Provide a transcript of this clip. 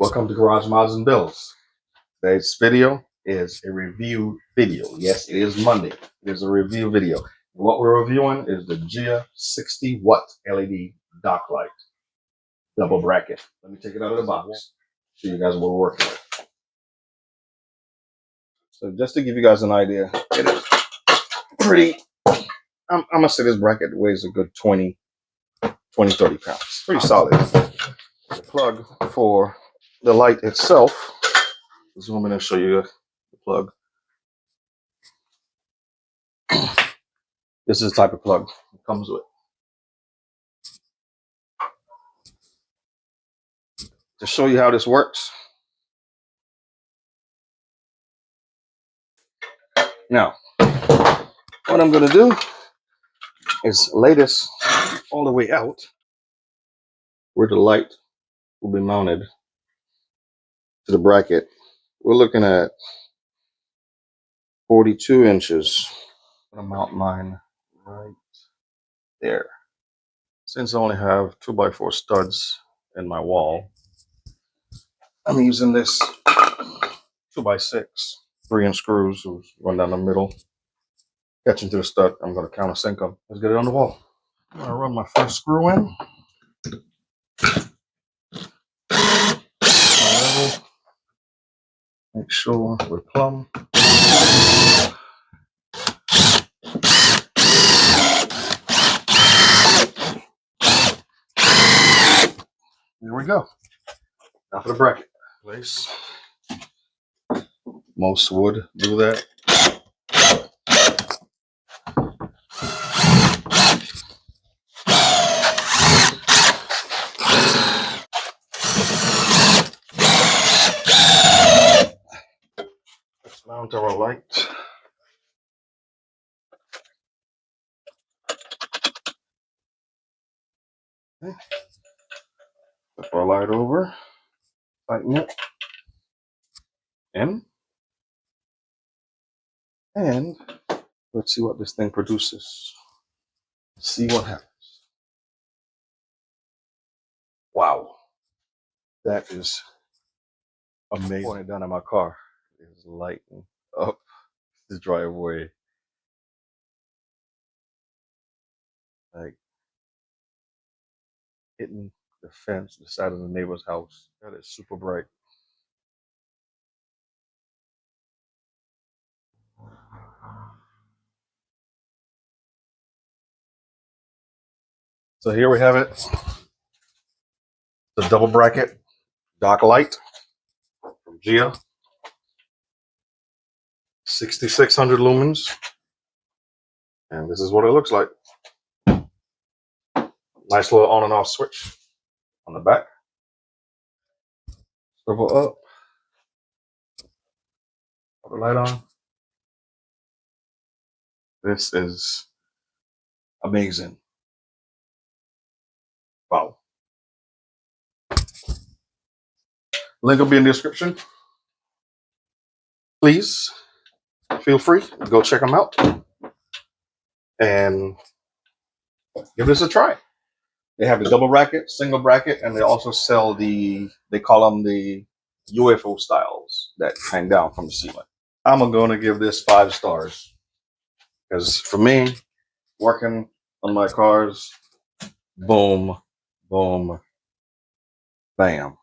Welcome to Garage Mods and Builds. Today's video is a review video. Yes, it is Monday. It is a review video. What we're reviewing is the GGJIA 60 watt LED dock light, double bracket. Let me take it out of the box, show you guys what we're working with. So just to give you guys an idea, it is pretty, I'm gonna say this bracket weighs a good 20, 30 pounds. Pretty solid. The plug for the light itself, zoom in and show you the plug. This is the type of plug it comes with. To show you how this works. Now, what I'm going to do is lay this all the way out where the light will be mounted to the bracket. We're looking at 42 inches. I'm going to mount mine right there. Since I only have 2x4 studs in my wall, I'm using this 2x6 3-inch screws to run down the middle, catch into the stud. I'm going to countersink them. Let's get it on the wall. I'm going to run my first screw in. Make sure we're plumb. There we go. Now for the bracket. Place. Most would do that. Let's mount our light. Okay. Flip our light over. Tighten it. In. And let's see what this thing produces. See what happens. Wow. That is amazing. Pointing down at my car is lighting up the driveway. Like hitting the fence, the side of the neighbor's house. That is super bright. So here we have it. The double bracket dock light from GGJIA. 6600 lumens. And this is what it looks like. Nice little on and off switch on the back. Swivel up. Put the light on. This is amazing. Wow. Link will be in the description. Please feel free to go check them out and give this a try. They have the double bracket, single bracket, and they also sell they call them the UFO styles that hang down from the ceiling. I'm going to give this 5 stars because for me, working on my cars, boom, boom, bam.